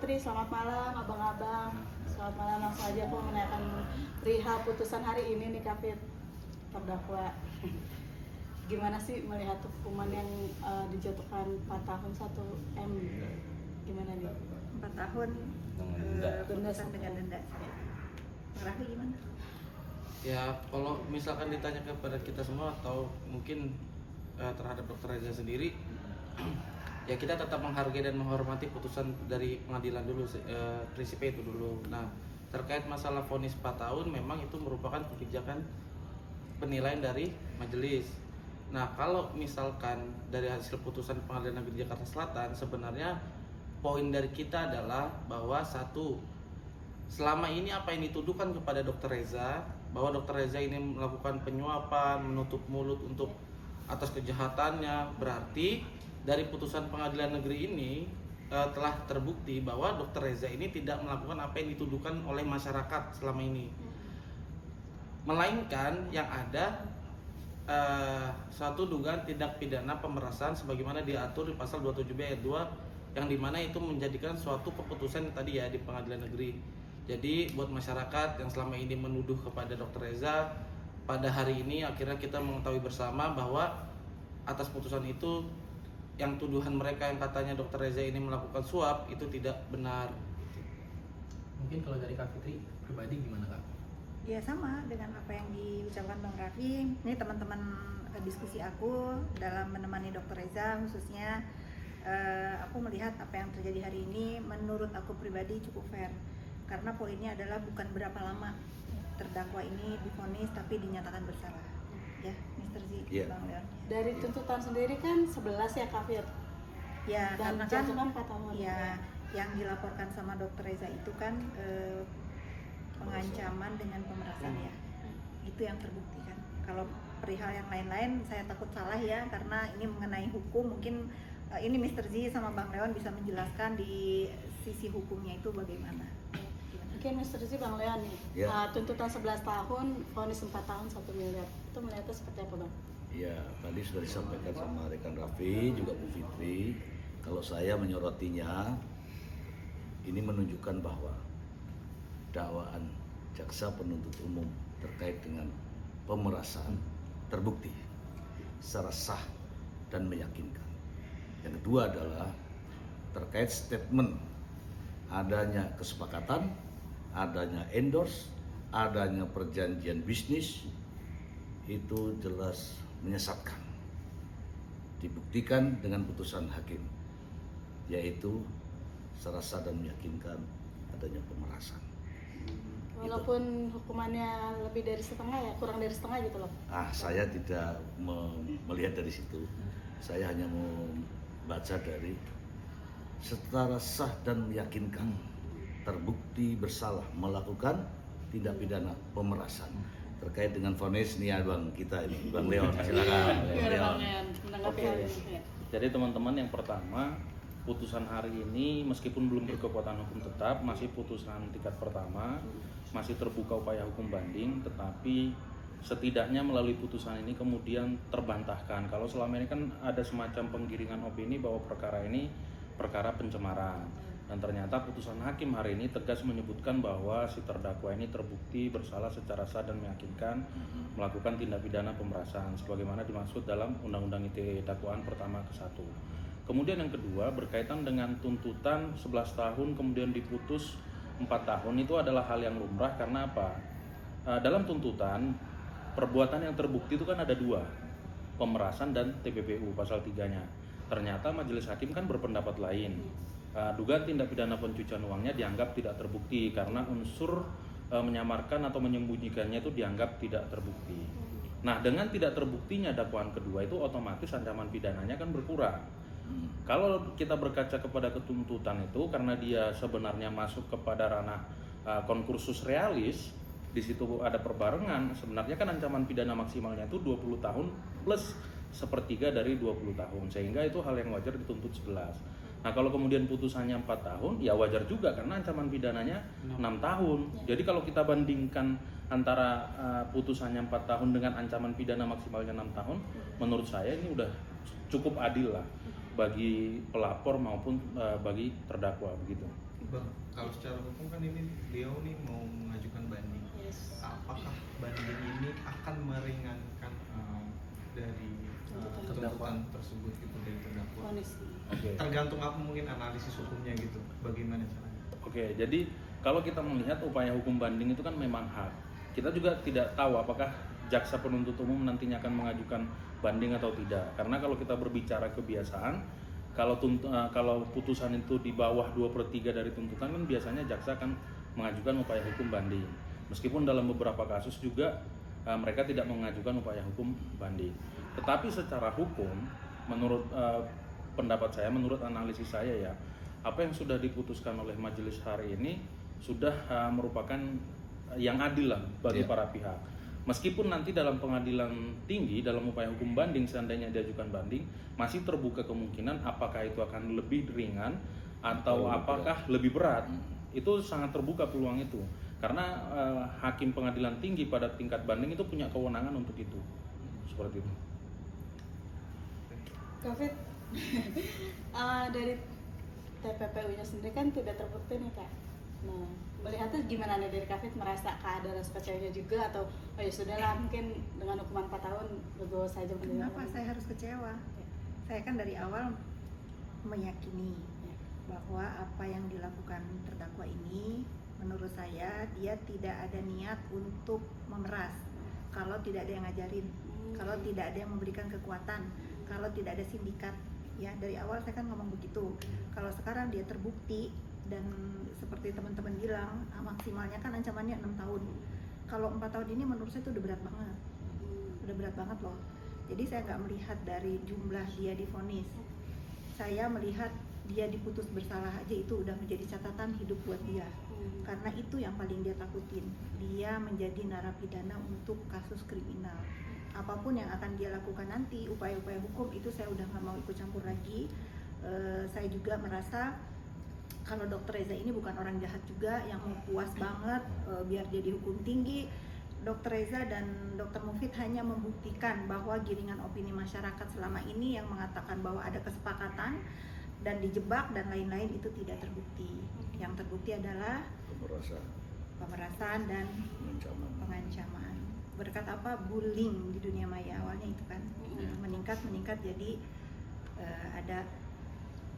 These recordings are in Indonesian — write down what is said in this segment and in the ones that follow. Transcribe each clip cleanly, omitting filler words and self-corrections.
Fitri, selamat malam abang-abang. Selamat malam, langsung aja aku menanyakan perihal putusan hari ini nih Kak Fit, terdakwa. Gimana sih melihat hukuman yang dijatuhkan 4 tahun 1 M? Gimana nih? 4 tahun putusan dengan denda. Rafi gimana? Ya kalau misalkan ditanya kepada kita semua atau mungkin terhadap Dr. Reza sendiri, ya kita tetap menghargai dan menghormati putusan dari pengadilan dulu, prinsipnya itu dulu. Nah terkait masalah vonis 4 tahun, memang itu merupakan kebijakan penilaian dari majelis. Nah kalau misalkan dari hasil putusan pengadilan negeri Jakarta Selatan, sebenarnya poin dari kita adalah bahwa satu, selama ini apa yang dituduhkan kepada Dr. Reza, bahwa Dr. Reza ini melakukan penyuapan, menutup mulut untuk atas kejahatannya, berarti dari putusan pengadilan negeri ini telah terbukti bahwa Dr. Reza ini tidak melakukan apa yang dituduhkan oleh masyarakat selama ini, melainkan yang ada suatu dugaan tindak pidana pemerasan sebagaimana diatur di pasal 27B ayat 2, yang dimana itu menjadikan suatu keputusan tadi ya di pengadilan negeri. Jadi buat masyarakat yang selama ini menuduh kepada Dr. Reza, pada hari ini akhirnya kita mengetahui bersama bahwa atas putusan itu, yang tuduhan mereka yang katanya Dr. Reza ini melakukan suap itu tidak benar. Mungkin kalau dari Kak Fitri pribadi gimana Kak? Ya sama dengan apa yang diucapkan Bang Raffi. Ini teman-teman diskusi aku dalam menemani Dr. Reza khususnya, aku melihat apa yang terjadi hari ini menurut aku pribadi cukup fair. Karena poinnya adalah bukan berapa lama terdakwa ini divonis tapi dinyatakan bersalah. Ya, Mr. Z, Bang Leon. Dari tuntutan sendiri kan 11 ya Kak Fit? Ya, dan karena jatuhkan 4 tahun. Ya, yang dilaporkan sama Dr. Reza itu kan pengancaman dengan pemerasan ya. Itu yang terbukti kan. Kalau perihal yang lain-lain saya takut salah ya, karena ini mengenai hukum. Mungkin ini Mr. Z sama Bang Leon bisa menjelaskan di sisi hukumnya itu bagaimana. Mungkin Mr. Z, Bang Leon nih, tuntutan 11 tahun, vonis 4 tahun 1 miliar, itu melihatnya seperti apa Bang? Ya, tadi sudah disampaikan sama rekan Raffi, juga Bu Fitri. Kalau saya menyorotinya, ini menunjukkan bahwa dakwaan jaksa penuntut umum terkait dengan pemerasan terbukti secara sah dan meyakinkan. Yang kedua adalah terkait statement adanya kesepakatan, adanya endorse, adanya perjanjian bisnis, itu jelas menyesatkan. Dibuktikan dengan putusan hakim, yaitu secara sah dan meyakinkan adanya pemerasan. Walaupun hukumannya lebih dari setengah ya, kurang dari setengah gitu loh. Saya tidak melihat dari situ. Saya hanya membaca dari secara sah dan meyakinkan terbukti bersalah melakukan tindak pidana pemerasan. Terkait dengan vonis nih ya Bang, kita ini Bang Leon, silakan. Oke. Jadi teman-teman, yang pertama, putusan hari ini meskipun belum berkekuatan hukum tetap, masih putusan tingkat pertama, masih terbuka upaya hukum banding, tetapi setidaknya melalui putusan ini kemudian terbantahkan kalau selama ini kan ada semacam penggiringan opini bahwa perkara ini perkara pencemaran, dan ternyata putusan hakim hari ini tegas menyebutkan bahwa si terdakwa ini terbukti bersalah secara sah dan meyakinkan melakukan tindak pidana pemerasan sebagaimana dimaksud dalam Undang-Undang ITE dakwaan pertama ke-1. Kemudian yang kedua, berkaitan dengan tuntutan 11 tahun kemudian diputus 4 tahun, itu adalah hal yang lumrah. Karena apa? Dalam tuntutan, perbuatan yang terbukti itu kan ada 2, pemerasan dan TPPU pasal 3-nya. Ternyata majelis hakim kan berpendapat lain. Dugaan tindak pidana pencucian uangnya dianggap tidak terbukti karena unsur menyamarkan atau menyembunyikannya itu dianggap tidak terbukti. Nah, dengan tidak terbuktinya dakwaan kedua itu otomatis ancaman pidananya kan berkurang. Kalau kita berkaca kepada ketuntutan itu, karena dia sebenarnya masuk kepada ranah konkursus realis, di situ ada perbarengan, sebenarnya kan ancaman pidana maksimalnya itu 20 tahun plus sepertiga dari 20 tahun, sehingga itu hal yang wajar dituntut 11. Nah kalau kemudian putusannya 4 tahun, ya wajar juga karena ancaman pidananya 6 tahun. Jadi kalau kita bandingkan antara putusannya 4 tahun dengan ancaman pidana maksimalnya 6 tahun, menurut saya ini udah cukup adil lah bagi pelapor maupun bagi terdakwa begitu. Bang, kalau secara hukum kan ini beliau nih mau mengajukan banding. Yes. Apakah banding ini akan meringankan dari tuntutan tersebut gitu dari terdakwa? Vonis. Oke. Tergantung apa mungkin analisis hukumnya gitu. Bagaimana caranya? Oke, jadi kalau kita melihat upaya hukum banding itu kan memang hak. Kita juga tidak tahu apakah jaksa penuntut umum nantinya akan mengajukan banding atau tidak. Karena kalau kita berbicara kebiasaan, kalau putusan itu di bawah 2/3 dari tuntutan kan biasanya jaksa akan mengajukan upaya hukum banding. Meskipun dalam beberapa kasus juga mereka tidak mengajukan upaya hukum banding. Tetapi secara hukum, menurut pendapat saya, menurut analisis saya ya, apa yang sudah diputuskan oleh majelis hari ini sudah merupakan yang adil lah bagi para pihak. Meskipun nanti dalam pengadilan tinggi, dalam upaya hukum banding seandainya diajukan banding, masih terbuka kemungkinan apakah itu akan lebih ringan atau apakah lebih berat. Itu sangat terbuka peluang itu. Karena hakim pengadilan tinggi pada tingkat banding itu punya kewenangan untuk itu. Seperti itu. Kafit, dari TPPU-nya sendiri kan tidak terbukti nih Kak. Nah, melihatnya gimana nih dari Kafit, merasa ada rasa kecewanya juga atau oh ya sudahlah mungkin dengan hukuman 4 tahun legowo saja menerima? Kenapa saya harus kecewa? Saya kan dari awal meyakini bahwa apa yang dilakukan terdakwa ini menurut saya dia tidak ada niat untuk memeras. Kalau tidak ada yang ngajarin, kalau tidak ada yang memberikan kekuatan, kalau tidak ada sindikat, ya dari awal saya kan ngomong begitu. Kalau sekarang dia terbukti dan seperti teman-teman bilang maksimalnya kan ancamannya 6 tahun. Kalau 4 tahun ini menurut saya itu udah berat banget, udah berat banget loh. Jadi saya nggak melihat dari jumlah dia divonis, saya melihat dia diputus bersalah aja itu udah menjadi catatan hidup buat dia. Karena itu yang paling dia takutin, dia menjadi narapidana untuk kasus kriminal. Apapun yang akan dia lakukan nanti, upaya-upaya hukum itu saya udah nggak mau ikut campur lagi. Saya juga merasa kalau Dr. Reza ini bukan orang jahat juga yang mau puas banget biar dia dihukum tinggi. Dr. Reza dan Dr. Mufid hanya membuktikan bahwa giringan opini masyarakat selama ini yang mengatakan bahwa ada kesepakatan dan dijebak dan lain-lain itu tidak terbukti. Yang terbukti adalah pemerasan dan pengancaman. Berkat apa? Bullying di dunia maya awalnya itu kan meningkat jadi ada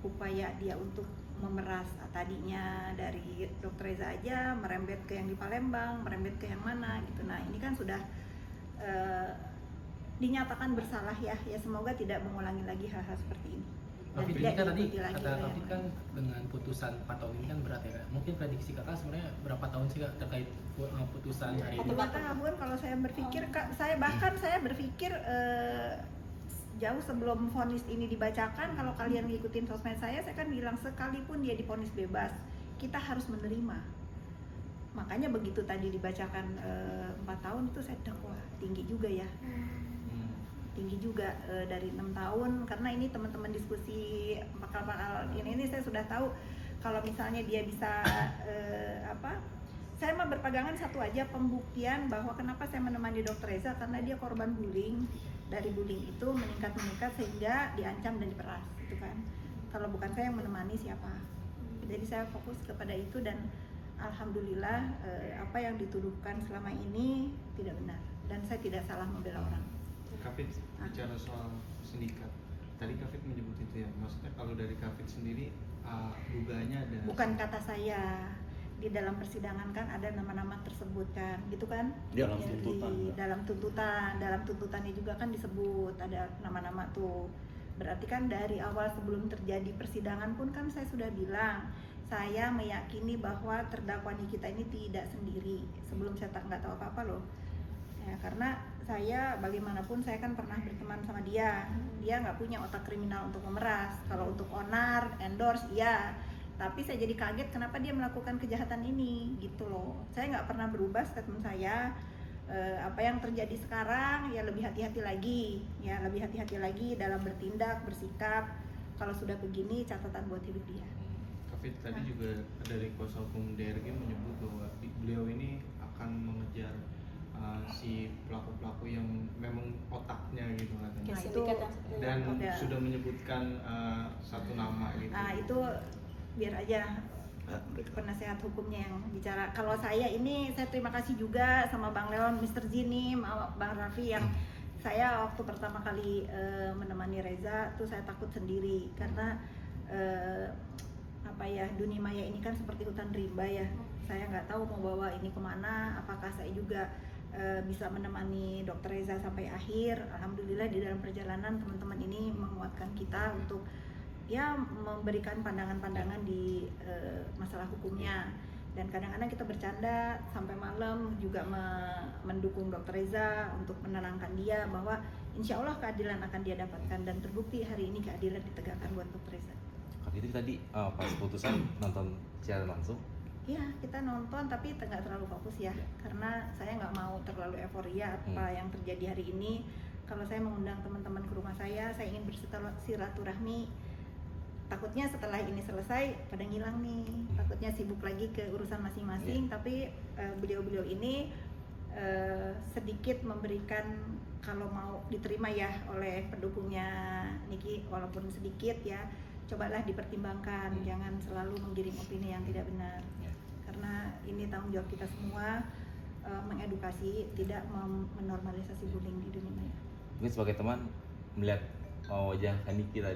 upaya dia untuk memeras. Tadinya dari Dr. Reza aja merembet ke yang di Palembang, merembet ke yang mana gitu. Nah ini kan sudah dinyatakan bersalah ya semoga tidak mengulangi lagi hal-hal seperti ini. Dan Ini tidak kan tadi diikuti lagi kata oleh Kafit yang kan lain. dengan putusan 4 tahun ini kan berat ya Kak. Mungkin prediksi Kakak sebenarnya berapa tahun sih Kak terkait putusan hari ini? 2 tahun kalau saya berpikir saya berpikir jauh sebelum vonis ini dibacakan, kalau kalian ngikutin sosmed saya kan bilang sekalipun dia divonis bebas kita harus menerima. Makanya begitu tadi dibacakan 4 tahun itu saya wah tinggi juga ya, tinggi juga dari 6 tahun. Karena ini teman-teman diskusi pakal-pakal ini saya sudah tahu kalau misalnya dia bisa saya mah berpegangan satu aja, pembuktian bahwa kenapa saya menemani Dr. Reza karena dia korban bullying. Dari bullying itu meningkat sehingga diancam dan diperas gitu kan. Kalau bukan saya yang menemani siapa? Jadi saya fokus kepada itu dan alhamdulillah apa yang dituduhkan selama ini tidak benar dan saya tidak salah membela orang. Kafit bicara soal sindikat. Tadi Kafit menyebut itu ya. Maksudnya kalau dari Kafit sendiri dugaannya ada. Bukan kata saya. Di dalam persidangan kan ada nama-nama tersebut kan, gitu kan? Dalam Ya, tuntutan. Dalam tuntutannya juga kan disebut ada nama-nama tuh. Berarti kan dari awal sebelum terjadi persidangan pun kan saya sudah bilang, saya meyakini bahwa terdakwa Nikita ini tidak sendiri. Sebelum saya nggak tahu apa-apa loh. Ya, karena saya bagaimanapun saya kan pernah berteman sama dia. Dia nggak punya otak kriminal untuk memeras. Kalau untuk onar, endorse, iya. Tapi saya jadi kaget kenapa dia melakukan kejahatan ini gitu loh. Saya nggak pernah berubah statement saya. Apa yang terjadi sekarang ya lebih hati-hati lagi, ya lebih hati-hati lagi dalam bertindak, bersikap. Kalau sudah begini catatan buat hidup dia. Kafit tadi juga dari kuasa hukum DRG menyebut bahwa beliau ini akan mengejar si pelaku-pelaku yang memang otaknya gitu katanya. Nah, itu Sindikat yang seperti Dan udah. sudah menyebutkan satu nama gitu. Nah itu biar aja mereka. penasehat hukumnya yang bicara. Kalau saya terima kasih juga sama Bang Leon, Mr. Jini, Bang Raffi yang saya waktu pertama kali menemani Reza tuh saya takut sendiri karena dunia maya ini kan seperti hutan rimba ya. Saya nggak tahu mau bawa ini kemana. Apakah saya juga bisa menemani Dr. Reza sampai akhir. Alhamdulillah di dalam perjalanan teman-teman ini menguatkan kita untuk ya memberikan pandangan-pandangan di masalah hukumnya. Dan kadang-kadang kita bercanda sampai malam juga mendukung Dr. Reza untuk menenangkan dia bahwa insya Allah keadilan akan dia dapatkan, dan terbukti hari ini keadilan ditegakkan buat Dr. Reza. Itu tadi pas putusan nonton siaran langsung? Iya, kita nonton tapi nggak terlalu fokus ya, karena saya nggak mau terlalu euforia apa yang terjadi hari ini. Kalau saya mengundang teman-teman ke rumah saya ingin bersilaturahmi. Takutnya setelah ini selesai pada ngilang nih, takutnya sibuk lagi ke urusan masing-masing. Tapi beliau-beliau ini sedikit memberikan, kalau mau diterima ya oleh pendukungnya Niki, walaupun sedikit ya, cobalah dipertimbangkan, jangan selalu menggiring opini yang tidak benar. Karena ini tanggung jawab kita semua, mengedukasi, tidak menormalisasi bullying di dunia maya. Mungkin sebagai teman melihat wajah Niki tadi